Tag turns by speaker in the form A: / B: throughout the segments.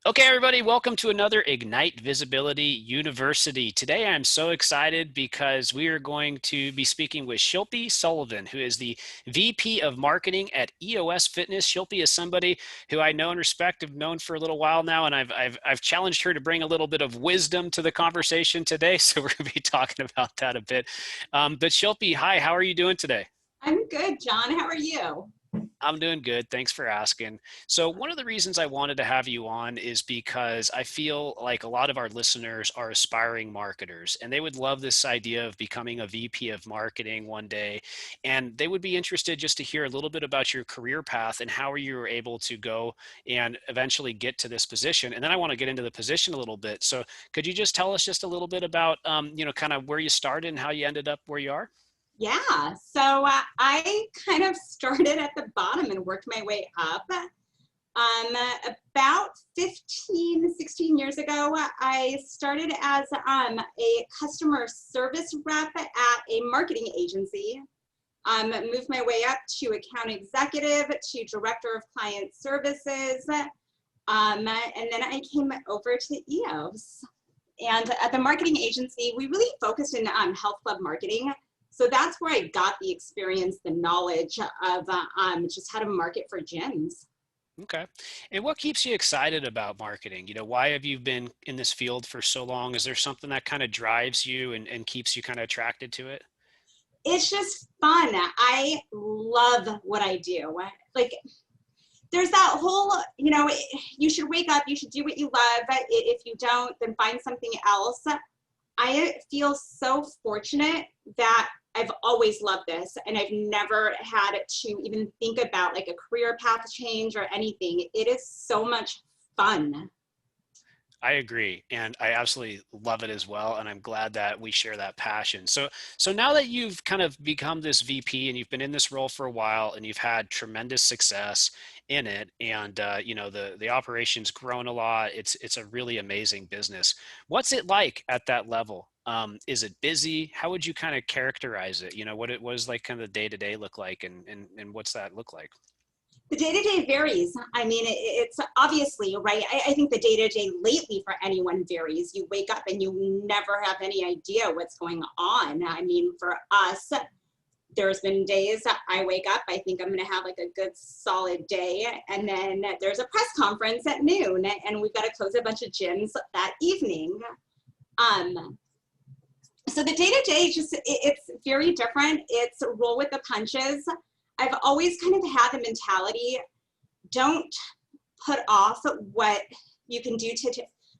A: Okay, everybody, welcome to another Ignite Visibility University. Today, I'm so excited because we are going to be speaking with Shilpi Sullivan, who is the VP of Marketing at EōS Fitness. Shilpi is somebody who I know and respect, have known for a little while now, and I've challenged her to bring a little bit of wisdom to the conversation today, so we're going to be talking about that a bit. But Shilpi, hi, how are you doing today?
B: I'm good, John. How are you?
A: I'm doing good. Thanks for asking. So, one of the reasons I wanted to have you on is because I feel like a lot of our listeners are aspiring marketers and they would love this idea of becoming a VP of marketing one day. And they would be interested just to hear a little bit about your career path and how you were able to go and eventually get to this position. And then I want to get into the position a little bit. So, could you just tell us just a little bit about, kind of where you started and how you ended up where you are?
B: Yeah, so I kind of started at the bottom and worked my way up. About 15, 16 years ago, I started as a customer service rep at a marketing agency. Moved my way up to account executive, to director of client services, and then I came over to EōS. And at the marketing agency, we really focused in on health club marketing. So that's where I got the experience, the knowledge of just how to market for gyms.
A: Okay. And what keeps you excited about marketing? Why have you been in this field for so long? Is there something that kind of drives you and keeps you kind of attracted to it?
B: It's just fun. I love what I do. Like, there's that whole, you should wake up, you should do what you love. If you don't, then find something else. I feel so fortunate that I've always loved this and I've never had to even think about like a career path change or anything. It is so much fun.
A: I agree, and I absolutely love it as well, and I'm glad that we share that passion. So now that you've kind of become this VP and you've been in this role for a while, and you've had tremendous success in it, and the operation's grown a lot. It's a really amazing business. What's it like at that level? Is it busy? How would you kind of characterize it? What it was like, kind of the day to day look like, and what's that look like?
B: The day-to-day varies. I mean, it's obviously, right? I think the day-to-day lately for anyone varies. You wake up and you never have any idea what's going on. I mean, for us, there's been days I wake up, I think I'm going to have like a good solid day. And then there's a press conference at noon and we've got to close a bunch of gyms that evening. Um, so the day-to-day, just it's very different. It's roll with the punches. I've always kind of had the mentality, don't put off what you can do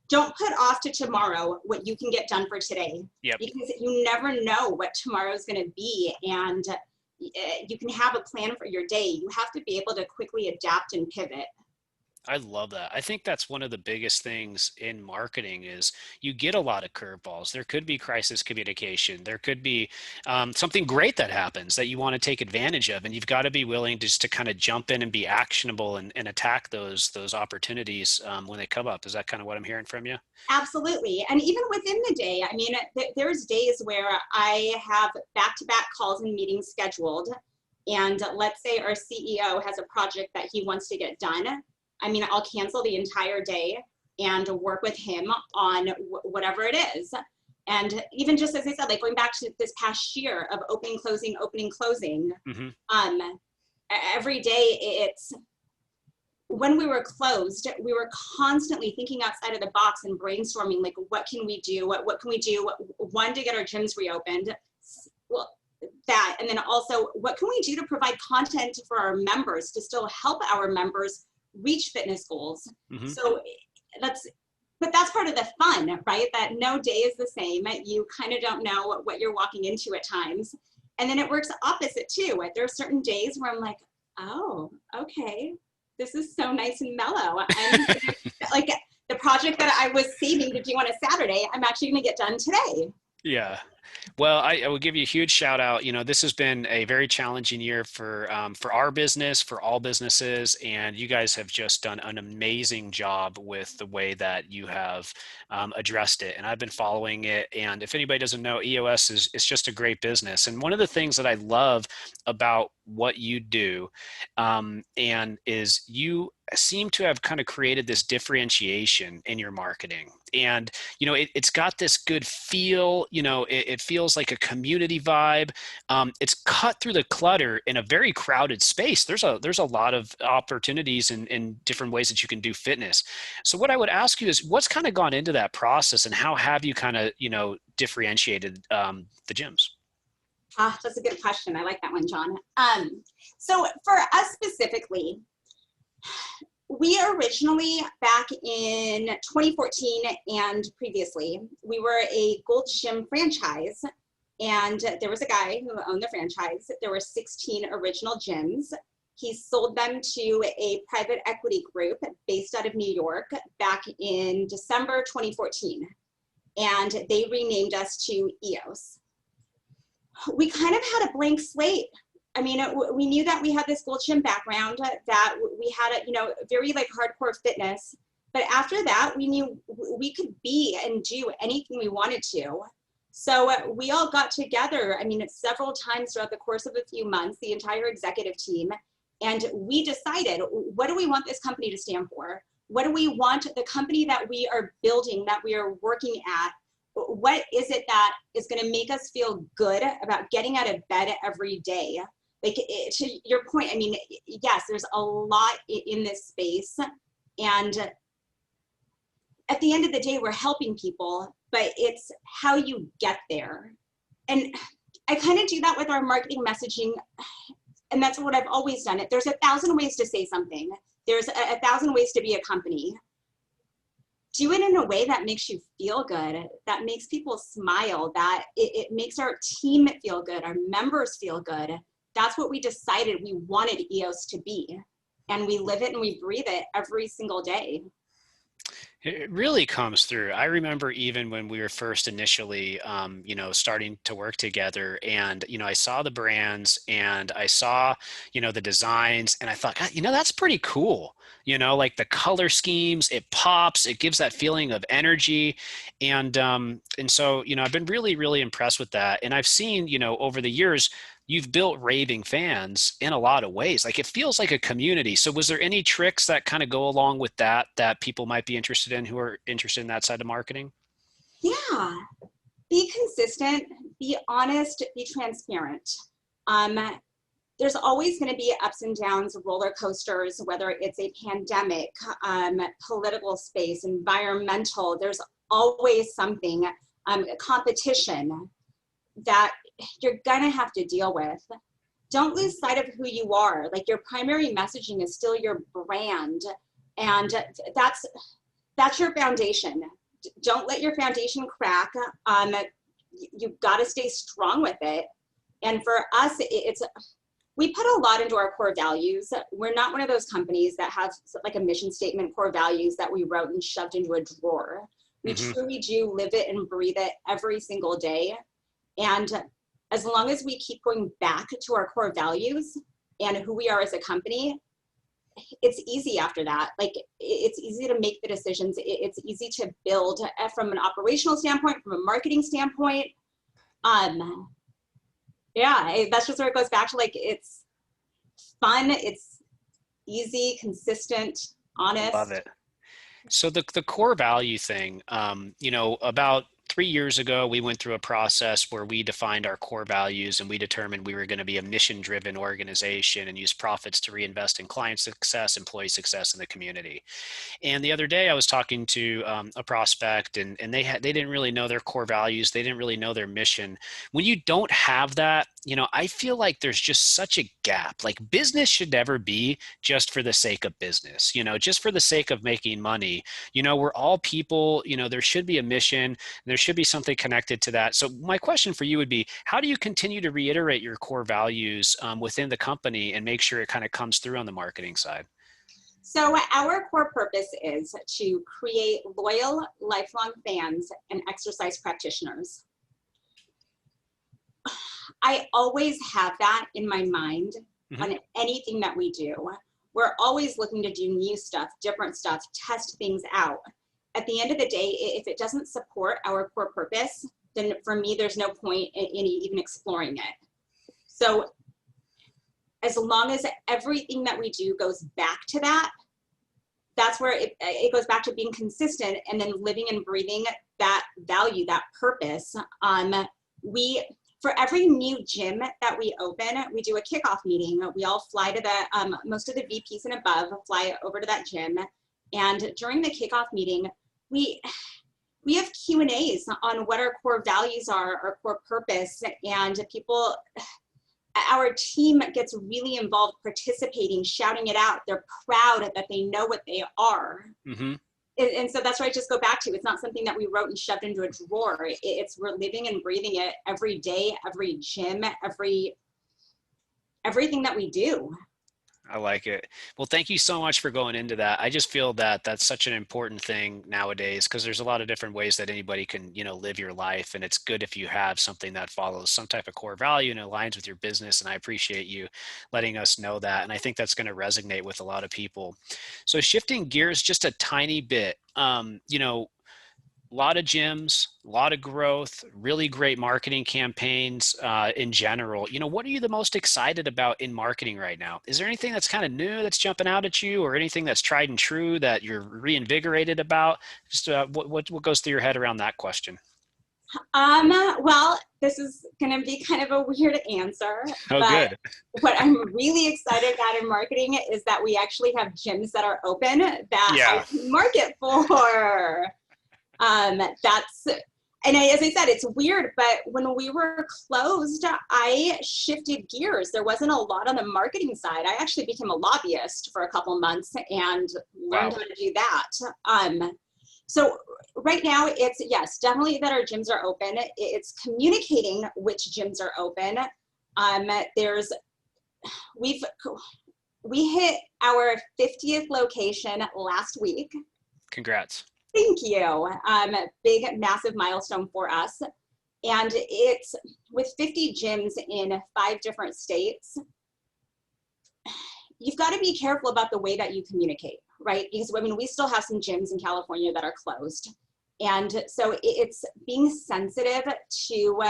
B: don't put off to tomorrow what you can get done for today,
A: Yep.
B: because you never know what tomorrow is going to be. And you can have a plan for your day. You have to be able to quickly adapt and pivot.
A: I love that. I think that's one of the biggest things in marketing is you get a lot of curveballs. There could be crisis communication. There could be something great that happens that you want to take advantage of, and you've got to be willing just to kind of jump in and be actionable and attack those opportunities when they come up. Is that kind of what I'm hearing from you?
B: Absolutely. And even within the day, I mean, there's days where I have back-to-back calls and meetings scheduled. And let's say our CEO has a project that he wants to get done. I mean, I'll cancel the entire day and work with him on whatever it is. And even just as I said, like going back to this past year of opening, closing,
A: Hmm.
B: um, every day it's, when we were closed, we were constantly thinking outside of the box and brainstorming, like, what can we do? What can we do? One, to get our gyms reopened. Well, that, and then also, what can we do to provide content for our members to still help our members reach fitness goals?
A: Hmm.
B: So but that's part of the fun, right? That no day is the same. You kind of don't know what you're walking into at times. And then it works opposite too. There are certain days where I'm like, oh, okay, this is so nice and mellow. I'm like, the project that I was saving to do on a Saturday, I'm actually going to get done today.
A: Yeah. Well, I will give you a huge shout out. This has been a very challenging year for our business, for all businesses, and you guys have just done an amazing job with the way that you have addressed it. And I've been following it. And if anybody doesn't know, EOS is just a great business. And one of the things that I love about what you do, and is you seem to have kind of created this differentiation in your marketing. And it's got this good feel. It feels like a community vibe. It's cut through the clutter in a very crowded space. There's a lot of opportunities in different ways that you can do fitness. So what I would ask you is, what's kind of gone into that process, and how have you kind of differentiated the gyms?
B: Ah, that's a good question. I like that one, John. So for us specifically, we originally, back in 2014 and previously, we were a Gold Gym franchise, and there was a guy who owned the franchise. There were 16 original gyms. He sold them to a private equity group based out of New York back in December 2014, and they renamed us to EOS. We kind of had a blank slate. I mean, we knew that we had this Gold Gym background, that we had a, very like hardcore fitness. But after that, we knew we could be and do anything we wanted to. So we all got together, I mean, several times throughout the course of a few months, the entire executive team, and we decided, what do we want this company to stand for? What do we want the company that we are building, that we are working at, what is it that is going to make us feel good about getting out of bed every day? Like, to your point, I mean, yes, there's a lot in this space, and at the end of the day, we're helping people, but it's how you get there. And I kind of do that with our marketing messaging, and that's what I've always done. There's 1,000 ways to say something. There's 1,000 ways to be a company. Do it in a way that makes you feel good, that makes people smile, that it makes our team feel good, our members feel good. That's what we decided we wanted EOS to be. And we live it and we breathe it every single day.
A: It really comes through. I remember even when we were first initially, starting to work together, and, I saw the brands and I saw, the designs, and I thought, God, that's pretty cool. Like the color schemes, it pops, it gives that feeling of energy. And so, I've been really, really impressed with that. And I've seen, over the years, you've built raving fans in a lot of ways. Like, it feels like a community. So was there any tricks that kind of go along with that people might be interested in, who are interested in that side of marketing?
B: Yeah, be consistent, be honest, be transparent. Um, there's always going to be ups and downs, roller coasters, whether it's a pandemic, political space, environmental. There's always something, competition, that you're going to have to deal with. Don't lose sight of who you are. Like, your primary messaging is still your brand, and that's your foundation. Don't let your foundation crack. You've got to stay strong with it. And for us, we put a lot into our core values. We're not one of those companies that have like a mission statement, core values that we wrote and shoved into a drawer. We
A: Mm-hmm.
B: truly do live it and breathe it every single day. And as long as we keep going back to our core values and who we are as a company, it's easy after that. Like, it's easy to make the decisions. It's easy to build from an operational standpoint, from a marketing standpoint. Yeah, that's just where it goes back to, like, it's fun, it's easy, consistent,
A: Love
B: honest.
A: it. So the core value thing, about 3 years ago, we went through a process where we defined our core values, and we determined we were going to be a mission-driven organization and use profits to reinvest in client success, employee success, and the community. And the other day, I was talking to a prospect, and they didn't really know their core values. They didn't really know their mission. When you don't have that, I feel like there's just such a gap. Like, business should never be just for the sake of business, just for the sake of making money. We're all people. There should be a mission. There should be something connected to that. So my question for you would be, how do you continue to reiterate your core values within the company and make sure it kind of comes through on the marketing side?
B: So our core purpose is to create loyal, lifelong fans and exercise practitioners. I always have that in my mind
A: Mhm.
B: on anything that we do. We're always looking to do new stuff, different stuff, test things out. At the end of the day, if it doesn't support our core purpose, then for me, there's no point in even exploring it. So as long as everything that we do goes back to that, that's where it goes back to being consistent and then living and breathing that value, that purpose. For every new gym that we open, we do a kickoff meeting. We all fly to the, most of the VPs and above fly over to that gym. And during the kickoff meeting, we have Q&As on what our core values are, our core purpose, and people, our team gets really involved participating, shouting it out. They're proud that they know what they are.
A: Mhm.
B: And so that's where I just go back to, it's not something that we wrote and shoved into a drawer. It's we're living and breathing it every day, every gym, everything that we do.
A: I like it. Well, thank you so much for going into that. I just feel that that's such an important thing nowadays because there's a lot of different ways that anybody can, live your life. And it's good if you have something that follows some type of core value and aligns with your business. And I appreciate you letting us know that. And I think that's going to resonate with a lot of people. So shifting gears just a tiny bit, a lot of gyms, a lot of growth, really great marketing campaigns in general. What are you the most excited about in marketing right now? Is there anything that's kind of new that's jumping out at you, or anything that's tried and true that you're reinvigorated about? Just what goes through your head around that question?
B: Well, this is going to be kind of a weird answer,
A: Oh,
B: but
A: good.
B: what I'm really excited about in marketing is that we actually have gyms that are open that I
A: Yeah.
B: can market for. As I said, it's weird, but when we were closed, I shifted gears. There wasn't a lot on the marketing side. I actually became a lobbyist for a couple months and learned
A: Wow.
B: how to do that. So right now it's, yes, definitely that our gyms are open. It's communicating which gyms are open. We hit our 50th location last week.
A: Congrats.
B: Thank you. Big, massive milestone for us. And it's with 50 gyms in 5 different states. You've got to be careful about the way that you communicate, right? Because we still have some gyms in California that are closed. And so it's being sensitive to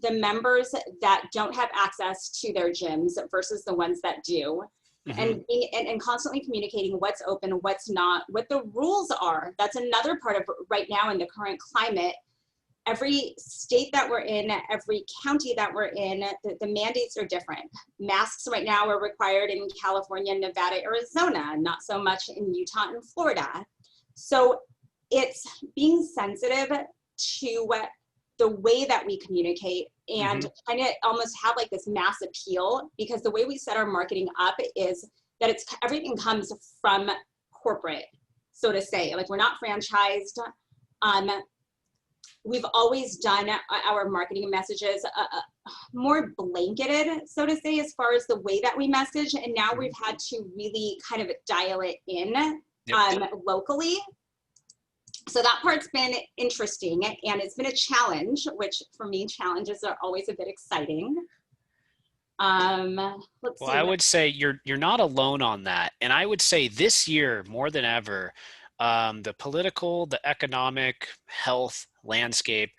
B: the members that don't have access to their gyms versus the ones that do.
A: Hmm.
B: And constantly communicating what's open, what's not, what the rules are. That's another part of right now in the current climate. Every state that we're in, every county that we're in, the mandates are different. Masks right now are required in California, Nevada, Arizona, not so much in Utah and Florida. So it's being sensitive to the way that we communicate and
A: Hmm.
B: trying to almost have like this mass appeal, because the way we set our marketing up is that everything comes from corporate, so to say. Like, we're not franchised. We've always done our marketing messages more blanketed, so to say, as far as the way that we message. And now
A: Hmm.
B: we've had to really kind of dial it in
A: Yep.
B: locally. So that part's been interesting, and it's been a challenge, which for me, challenges are always a bit exciting. Let's
A: Well,
B: see
A: I
B: what.
A: would say you're not alone on that. And I would say this year more than ever, the political, the economic, health landscape,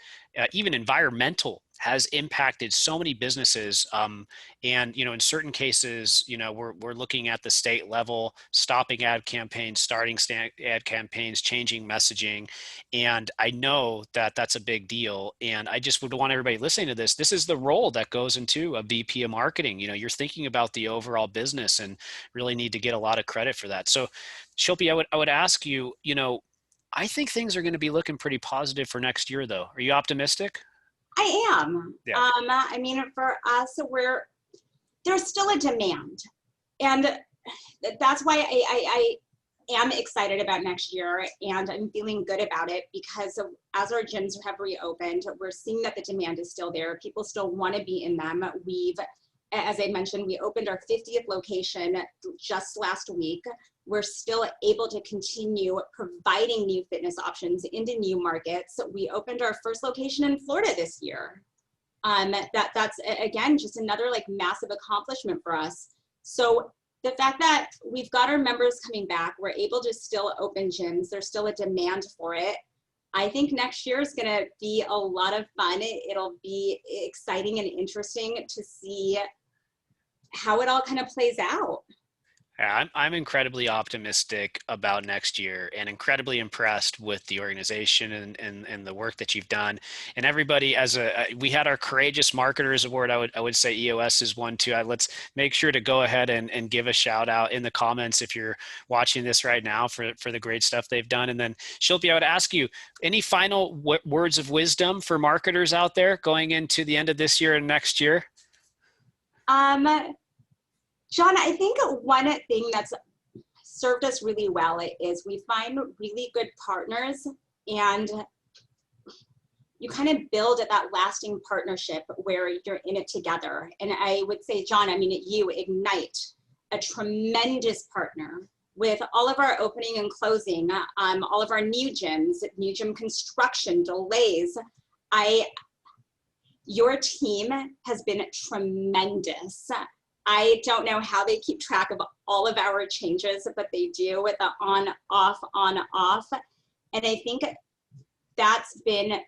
A: even environmental has impacted so many businesses. And in certain cases, we're looking at the state level, stopping ad campaigns, starting ad campaigns, changing messaging. And I know that that's a big deal. And I just would want everybody listening to this. This is the role that goes into a VP of marketing. You're thinking about the overall business and really need to get a lot of credit for that. So, Shilpi, I would ask you, I think things are going to be looking pretty positive for next year, though. Are you optimistic?
B: I am.
A: Yeah.
B: For us, there's still a demand, and that's why I am excited about next year, and I'm feeling good about it, because as our gyms have reopened, we're seeing that the demand is still there. People still want to be in them. As I mentioned, we opened our 50th location just last week. We're still able to continue providing new fitness options into new markets. We opened our first location in Florida this year. That's again, just another like massive accomplishment for us. So the fact that we've got our members coming back, we're able to still open gyms, there's still a demand for it. I think next year is going to be a lot of fun. It'll be exciting and interesting to see how it all kind of plays out.
A: Yeah, I'm incredibly optimistic about next year and incredibly impressed with the organization and the work that you've done. And everybody, we had our Courageous Marketers Award. I would say EOS is one too. Let's make sure to go ahead and give a shout out in the comments if you're watching this right now for the great stuff they've done. And then Shilpi, I would ask you, any final words of wisdom for marketers out there going into the end of this year and next year?
B: John, I think one thing that's served us really well is we find really good partners, and you kind of build that lasting partnership where you're in it together. And I would say, John, I mean, you Ignite, a tremendous partner with all of our opening and closing, all of our new gyms, new gym construction, delays. Your team has been tremendous. I don't know how they keep track of all of our changes, but they do with the on, off, on, off. And I think that's been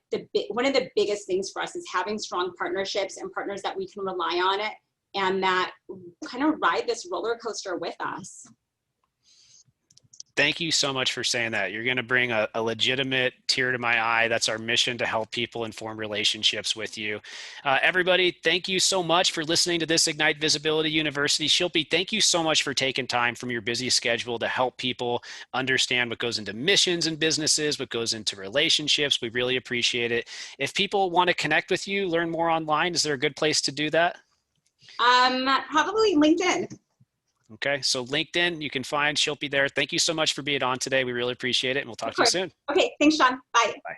B: one of the biggest things for us is having strong partnerships and partners that we can rely on it and that kind of ride this roller coaster with us.
A: Thank you so much for saying that. You're going to bring a legitimate tear to my eye. That's our mission, to help people and form relationships with you. Everybody, thank you so much for listening to this Ignite Visibility University. Shilpi, thank you so much for taking time from your busy schedule to help people understand what goes into missions and businesses, what goes into relationships. We really appreciate it. If people want to connect with you, learn more online, is there a good place to do that?
B: Probably LinkedIn.
A: Okay, so LinkedIn, you can find Shilpi there. Thank you so much for being on today. We really appreciate it, and we'll talk
B: Of
A: to you
B: course.
A: soon.
B: Okay, thanks, Sean. Bye.
A: Bye.